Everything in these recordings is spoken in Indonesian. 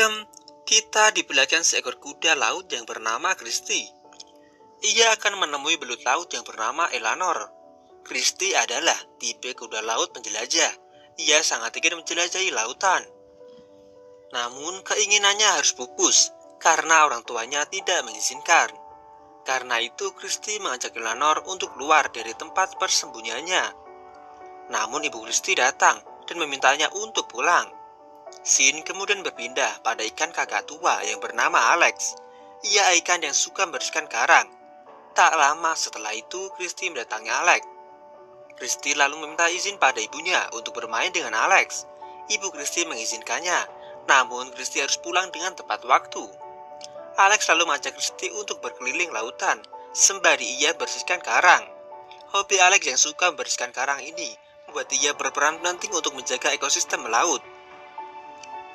film, kita diperlihatkan seekor kuda laut yang bernama Christy. Ia akan menemui belut laut yang bernama Eleanor. Christy adalah tipe kuda laut penjelajah. Ia sangat ingin menjelajahi lautan. Namun keinginannya harus pupus karena orang tuanya tidak mengizinkan. Karena itu Christy mengajak Eleanor untuk keluar dari tempat persembunyiannya. Namun ibu Christy datang dan memintanya untuk pulang. Scene kemudian berpindah pada ikan kakak tua yang bernama Alex. Ia ikan yang suka membersihkan karang. Tak lama setelah itu Christy mendatangi Alex. Christy lalu meminta izin pada ibunya untuk bermain dengan Alex. Ibu Christy mengizinkannya, namun Christy harus pulang dengan tepat waktu. Alex lalu mengajak Christy untuk berkeliling lautan sembari ia bersihkan karang. Hobi Alex yang suka membersihkan karang ini membuat ia berperan penting untuk menjaga ekosistem laut.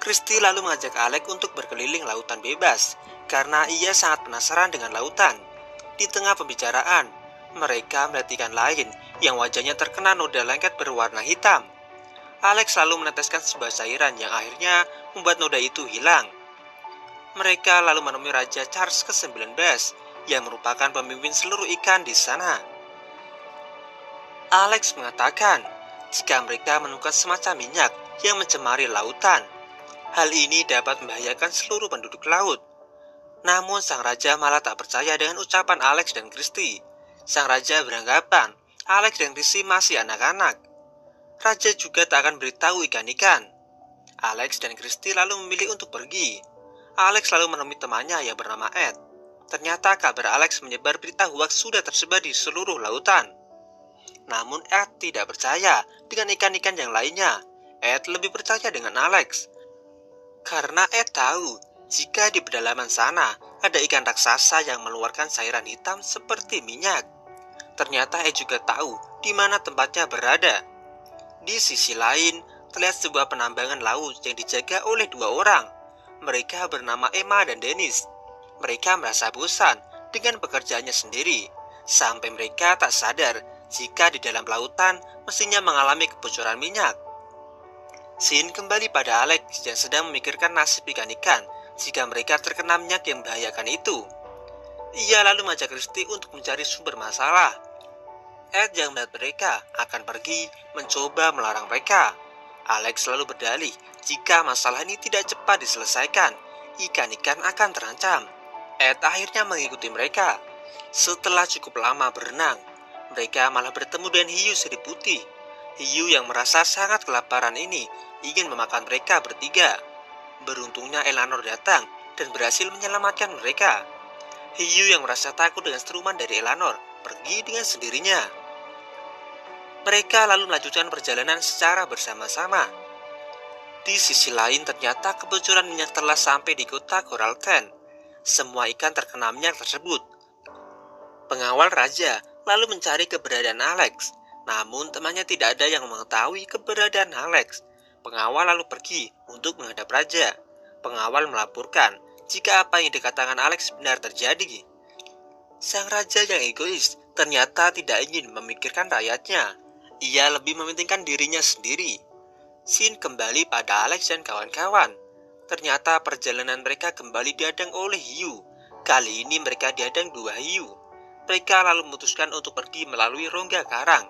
Christy lalu mengajak Alex untuk berkeliling lautan bebas karena ia sangat penasaran dengan lautan. Di tengah pembicaraan, mereka melihat ikan lain yang wajahnya terkena noda lengket berwarna hitam. Alex lalu meneteskan sebuah cairan yang akhirnya membuat noda itu hilang. Mereka lalu menemui Raja Charles ke-19 yang merupakan pemimpin seluruh ikan di sana. Alex mengatakan jika mereka menemukan semacam minyak yang mencemari lautan, hal ini dapat membahayakan seluruh penduduk laut. Namun sang raja malah tak percaya dengan ucapan Alex dan Christy. Sang raja beranggapan Alex dan Christy masih anak-anak. Raja juga tak akan beritahu ikan-ikan. Alex dan Christy lalu memilih untuk pergi. Alex lalu menemui temannya yang bernama Ed. Ternyata kabar Alex menyebar berita hoax sudah tersebar di seluruh lautan. Namun Ed tidak percaya dengan ikan-ikan yang lainnya. Ed lebih percaya dengan Alex. Karena Ed tahu jika di pedalaman sana ada ikan raksasa yang mengeluarkan cairan hitam seperti minyak. Ternyata Ed juga tahu di mana tempatnya berada. Di sisi lain, terlihat sebuah penambangan laut yang dijaga oleh dua orang. Mereka bernama Emma dan Dennis. Mereka merasa bosan dengan pekerjaannya sendiri, sampai mereka tak sadar jika di dalam lautan mesinnya mengalami kebocoran minyak. Scene kembali pada Alex yang sedang memikirkan nasib ikan-ikan jika mereka terkena minyak yang membahayakan itu. Ia lalu mengajak Christy untuk mencari sumber masalah. Ed yang melihat mereka akan pergi mencoba melarang mereka. Alex selalu berdalih jika masalah ini tidak cepat diselesaikan, ikan-ikan akan terancam. Ed akhirnya mengikuti mereka. Setelah cukup lama berenang, mereka malah bertemu dengan hiu serip putih. Hiu yang merasa sangat kelaparan ini ingin memakan mereka bertiga. Beruntungnya Eleanor datang dan berhasil menyelamatkan mereka. Hiu yang merasa takut dengan seruman dari Eleanor pergi dengan sendirinya. Mereka lalu melanjutkan perjalanan secara bersama-sama. Di sisi lain ternyata kebocoran minyak telah sampai di kota Coralton. Semua ikan terkena minyak tersebut. Pengawal raja lalu mencari keberadaan Alex. Namun temannya tidak ada yang mengetahui keberadaan Alex. Pengawal lalu pergi untuk menghadap raja. Pengawal melaporkan jika apa yang dikatakan Alex benar terjadi. Sang raja yang egois ternyata tidak ingin memikirkan rakyatnya. Ia lebih mementingkan dirinya sendiri. Scene kembali pada Alex dan kawan-kawan. Ternyata perjalanan mereka kembali dihadang oleh hiu. Kali ini mereka dihadang dua hiu. Mereka lalu memutuskan untuk pergi melalui rongga karang.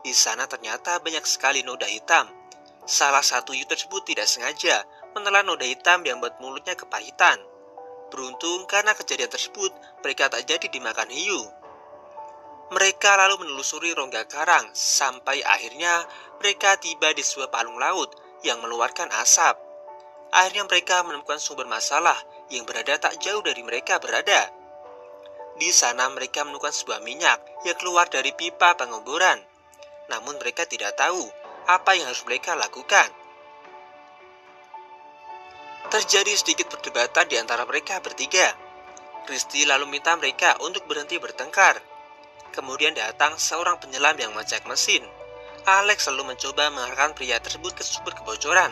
Di sana ternyata banyak sekali noda hitam. Salah satu hiu tersebut tidak sengaja menelan noda hitam yang membuat mulutnya kepahitan. Beruntung karena kejadian tersebut, mereka tak jadi dimakan hiu. Mereka lalu menelusuri rongga karang sampai akhirnya mereka tiba di sebuah palung laut yang mengeluarkan asap. Akhirnya mereka menemukan sumber masalah yang berada tak jauh dari mereka berada. Di sana mereka menemukan sebuah minyak yang keluar dari pipa pengeboran. Namun mereka tidak tahu apa yang harus mereka lakukan. Terjadi sedikit perdebatan di antara mereka bertiga. Christy lalu minta mereka untuk berhenti bertengkar. Kemudian datang seorang penyelam yang mengecek mesin. Alex lalu mencoba mengarahkan pria tersebut ke sumber kebocoran.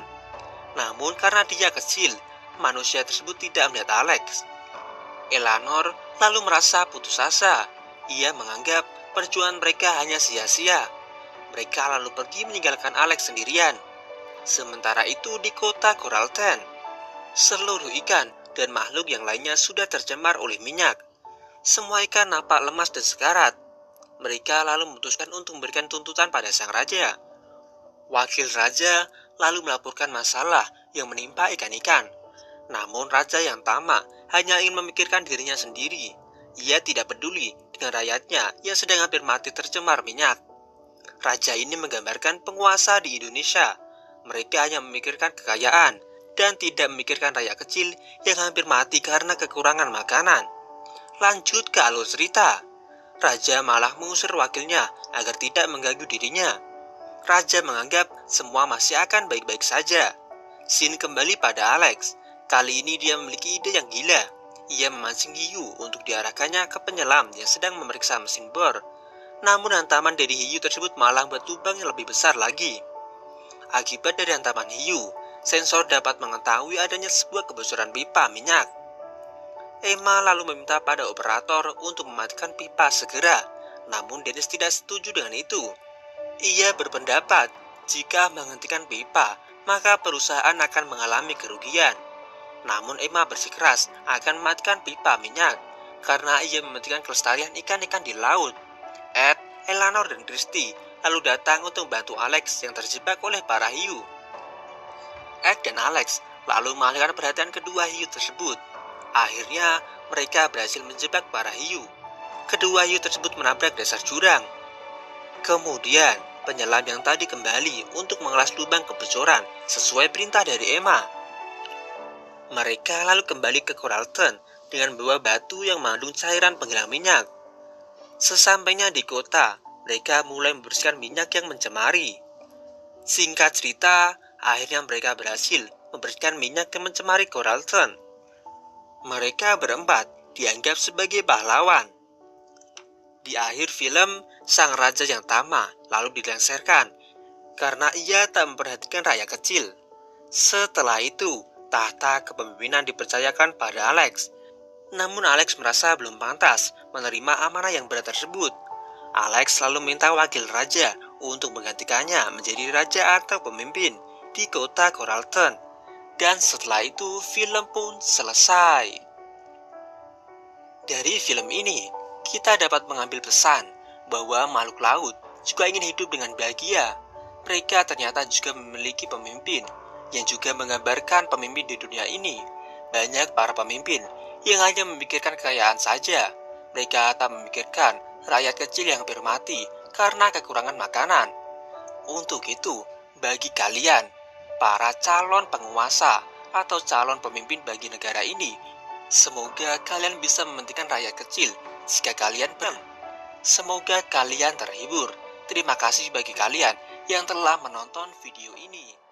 Namun karena dia kecil, manusia tersebut tidak melihat Alex. Eleanor lalu merasa putus asa. Ia menganggap perjuangan mereka hanya sia-sia. Mereka lalu pergi meninggalkan Alex sendirian. Sementara itu di kota Coralton, Seluruh ikan dan makhluk yang lainnya sudah tercemar oleh minyak. Semua ikan nampak lemas dan sekarat. Mereka lalu memutuskan untuk memberikan tuntutan pada sang raja. Wakil raja lalu melaporkan masalah yang menimpa ikan-ikan. Namun raja yang tamak hanya ingin memikirkan dirinya sendiri. Ia tidak peduli dengan rakyatnya yang sedang hampir mati tercemar minyak. Raja ini menggambarkan penguasa di Indonesia. Mereka hanya memikirkan kekayaan dan tidak memikirkan rakyat kecil yang hampir mati karena kekurangan makanan. Lanjut ke alur cerita. Raja malah mengusir wakilnya agar tidak mengganggu dirinya. Raja menganggap semua masih akan baik-baik saja. Scene kembali pada Alex. Kali ini dia memiliki ide yang gila. Ia memancing hiu untuk diarahkannya ke penyelam yang sedang memeriksa mesin bor. Namun hantaman dari hiu tersebut malah membuat lubang yang lebih besar lagi. Akibat dari hantaman hiu, sensor dapat mengetahui adanya sebuah kebocoran pipa minyak. Emma lalu meminta pada operator untuk mematikan pipa segera. Namun Dennis tidak setuju dengan itu. Ia berpendapat jika menghentikan pipa, maka perusahaan akan mengalami kerugian. Namun Emma bersikeras akan mematikan pipa minyak karena ia mementingkan kelestarian ikan-ikan di laut. Ed, Eleanor, dan Christy lalu datang untuk membantu Alex yang terjebak oleh para hiu. Ed dan Alex lalu mengalihkan perhatian kedua hiu tersebut. Akhirnya mereka berhasil menjebak para hiu. Kedua hiu tersebut menabrak dasar jurang. Kemudian penyelam yang tadi kembali untuk mengelas lubang kebocoran sesuai perintah dari Emma. Mereka lalu kembali ke Coralton dengan membawa batu yang mengandung cairan penghilang minyak. Sesampainya di kota, mereka mulai membersihkan minyak yang mencemari. Singkat cerita, akhirnya mereka berhasil membersihkan minyak yang mencemari Coralton. Mereka berempat dianggap sebagai pahlawan. Di akhir film, sang raja yang tamak lalu dilengsarkan karena ia tak memperhatikan rakyat kecil. Setelah itu, tahta kepemimpinan dipercayakan pada Alex. Namun Alex merasa belum pantas menerima amanah yang berat tersebut. Alex lalu minta wakil raja untuk menggantikannya menjadi raja atau pemimpin di kota Coralton. Dan setelah itu film pun selesai. Dari film ini, kita dapat mengambil pesan bahwa makhluk laut juga ingin hidup dengan bahagia. Mereka ternyata juga memiliki pemimpin yang juga menggambarkan pemimpin di dunia ini. Banyak para pemimpin yang hanya memikirkan kekayaan saja. Mereka tak memikirkan rakyat kecil yang hampir mati karena kekurangan makanan. Untuk itu, bagi kalian, para calon penguasa atau calon pemimpin bagi negara ini, semoga kalian bisa mementingkan rakyat kecil jika kalian Semoga kalian terhibur. Terima kasih bagi kalian yang telah menonton video ini.